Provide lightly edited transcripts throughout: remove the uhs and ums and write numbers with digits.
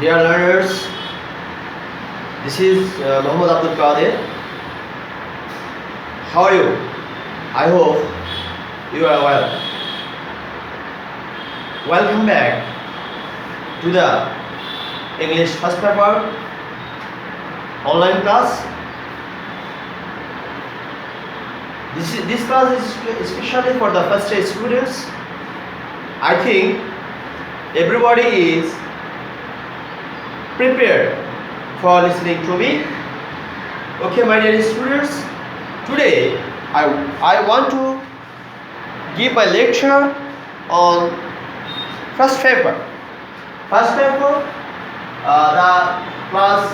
Dear learners, this is Md.Abdul Kader. How are you? I hope you are well. Welcome back to the English first paper online class. This class is especially for the first year students. I think everybody is prepared for listening to me. Okay, my dear students, today I want to give my lecture on first paper. First paper, the class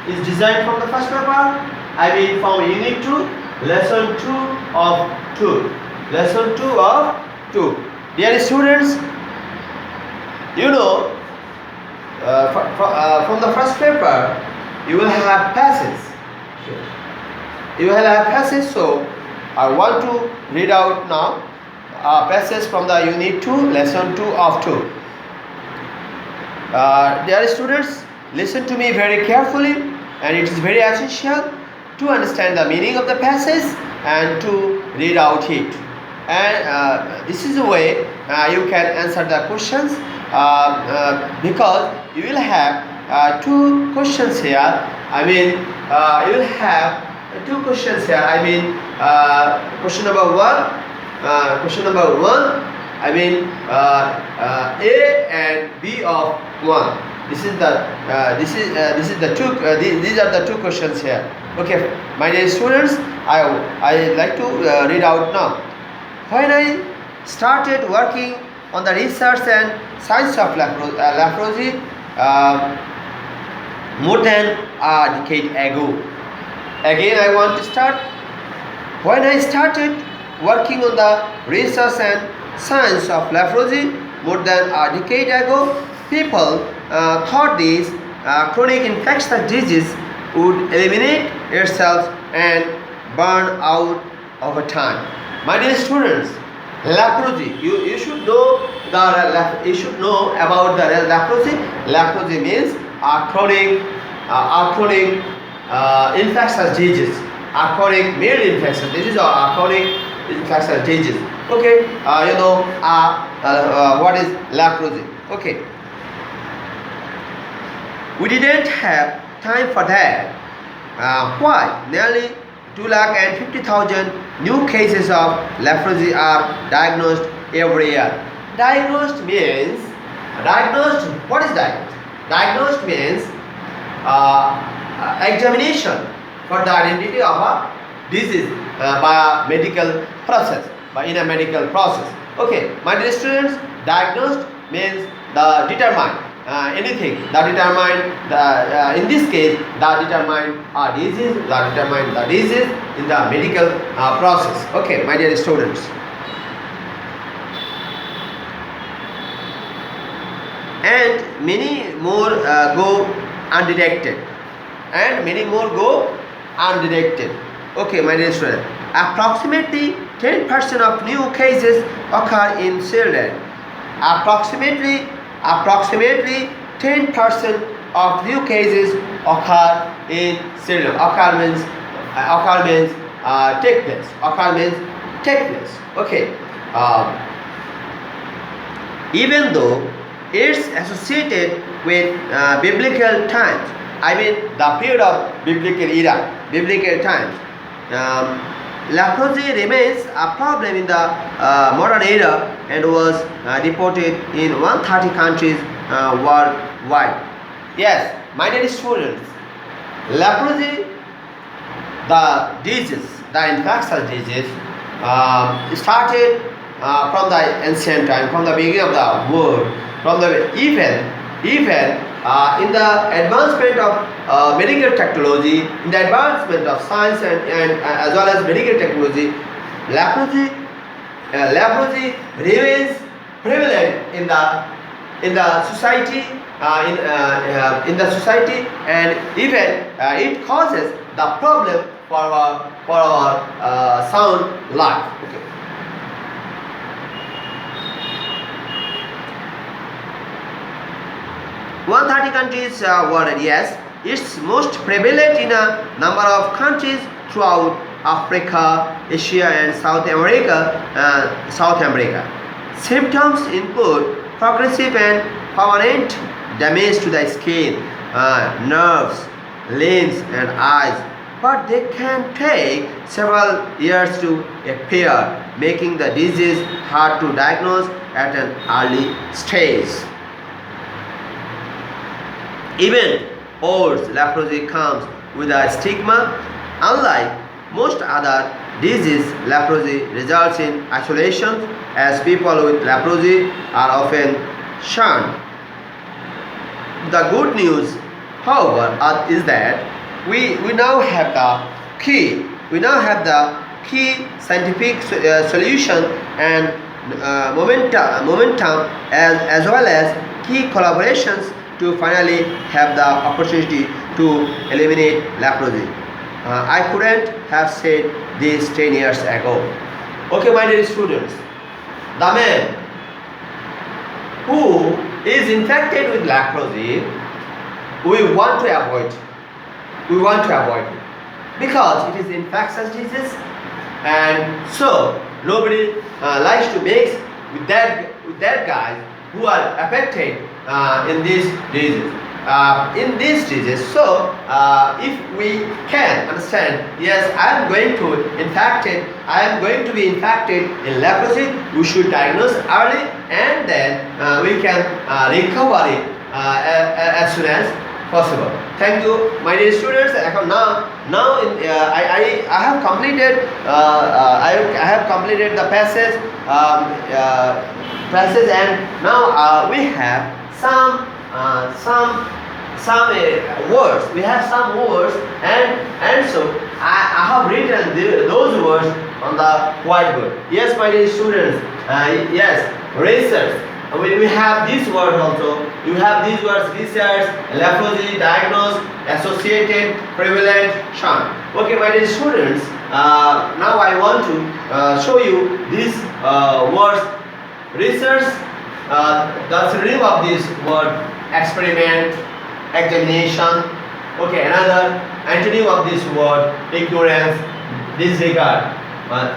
is designed from the first paper. I mean from Unit 2, Lesson 2 of 2. Lesson 2 of 2. Dear students, you know, from the first paper, you will have passage. You will have passage, so I want to read out now a passage from the Unit 2, Lesson 2 of 2. Dear students, listen to me very carefully, and it is very essential to understand the meaning of the passage and to read out it. And this is the way you can answer the questions because you will have two questions here. I mean, you will have two questions here. I mean, question number one. I mean, A and B of 1. This is the two. These are the two questions here. Okay, my dear students, I like to read out now. When I started working on the research and science of leprosy more than a decade ago. Again, I want to start. When I started working on the research and science of leprosy more than a decade ago, people thought this chronic infectious disease would eliminate itself and burn out over time. My dear students, leprosy. You should know about the leprosy. Leprosy means a chronic infectious disease, a chronic mild infectious disease, or a chronic infectious disease. Okay, you know what is leprosy. Okay, we didn't have time for that. Why? Nearly 250,000 new cases of leprosy are diagnosed every year. Diagnosed means, what is diagnosed? Diagnosed means examination for the identity of a disease by a medical process, in a medical process. Okay, my dear students, diagnosed means the determine. Anything that determine in this case that determine a disease, that determine the disease in the medical process. Okay, my dear students, and many more go undetected, Okay, my dear students, approximately 10% of new cases occur in children. Approximately 10% of new cases occur in children. Occur means take place. Occur means take place. Okay. Even though it's associated with biblical times, I mean the period of biblical times, leprosy remains a problem in the modern era and was reported in 130 countries worldwide. Yes, my dear students, leprosy, the disease, the infectious disease, started from the ancient time, from the beginning of the world, from the even in the advancement of medical technology, in the advancement of science and as well as medical technology, leprosy remains prevalent in the society, in the society, and even it causes the problem for our sound life. Okay. 130 countries worldwide. Yes, it's most prevalent in a number of countries throughout Africa, Asia, and South America. Symptoms include progressive and permanent damage to the skin, nerves, limbs, and eyes, but they can take several years to appear, making the disease hard to diagnose at an early stage. Even old leprosy comes with a stigma. Unlike most other diseases, leprosy results in isolation, as people with leprosy are often shunned. The good news, however, is that we now have the key. We now have the key scientific solution and momentum as well as key collaborations to finally have the opportunity to eliminate leprosy. I couldn't have said this 10 years ago. Okay, my dear students, the man who is infected with leprosy, we want to avoid. We want to avoid it because it is infectious disease, and so nobody likes to mix with that guys who are affected in this disease. So if we can understand, yes, I am going to be infected in leprosy, we should diagnose early, and then we can recover it as soon as possible. Thank you, my dear students. I have completed the passage, and now we have some words. We have some words, and so I have written those words on the whiteboard. Yes, my dear students. Yes, research. We have these words also. You have these words: research, leprosy, diagnosed, associated, prevalent, shunned. Okay, my dear students. Now I want to show you these words. Research. The synonym of this word: experiment, examination. Okay, another antonym of this word: ignorance, disregard.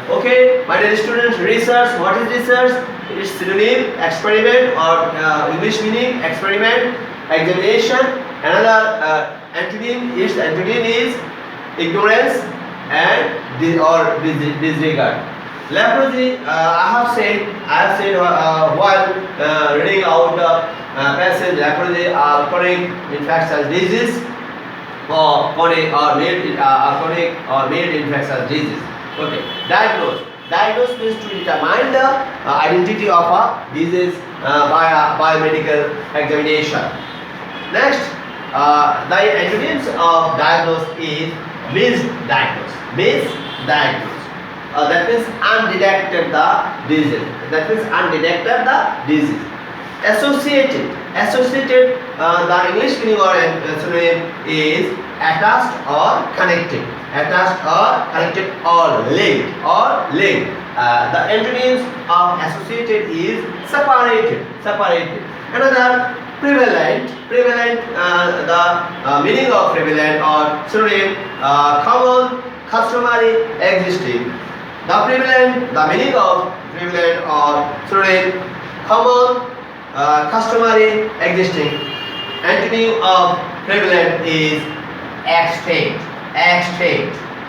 Okay, my dear students, research. What is research? Its synonym: experiment, or English meaning experiment, examination. Another antonym is ignorance and disregard. Leprosy, I have said while reading out the passage, leprosy are chronic infectious disease or chronic or mild infectious disease. Okay, diagnose. Diagnose means to determine the identity of a disease by a biomedical examination. Next, the antonyms of diagnose is misdiagnose. Misdiagnose. That means undetected the disease. Associated. The English meaning or synonym is attached or connected. Or linked. The antonyms of associated is separated. Another prevalent. The meaning of prevalent or synonym common, customary, existing. The meaning of prevalent or synonym common, customary, existing. Antonym of prevalent is extinct.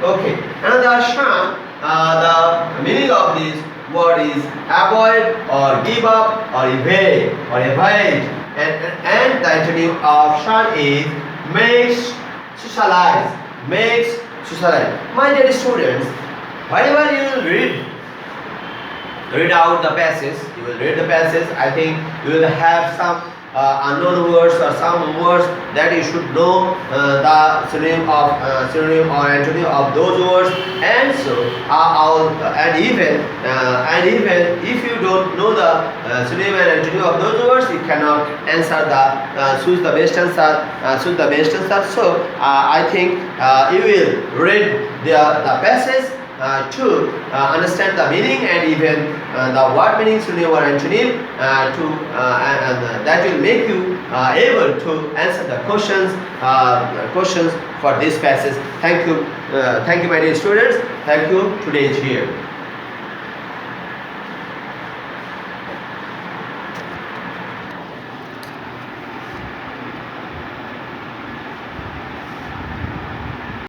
Okay. Another shun. The meaning of this word is avoid or give up or evade. And the antonym of shun is makes socialize. My dear students, whenever you will read out the passage, I think you will have some unknown words or some words that you should know the synonym or antonym of those words, and so even if you don't know the synonym and antonym of those words, you cannot answer choose the best answer. So I think you will read the passage to understand the meaning and even the word meaning synonym or antonym and that will make you able to answer the questions for this passage. Thank you my dear students. Thank you. Today is here.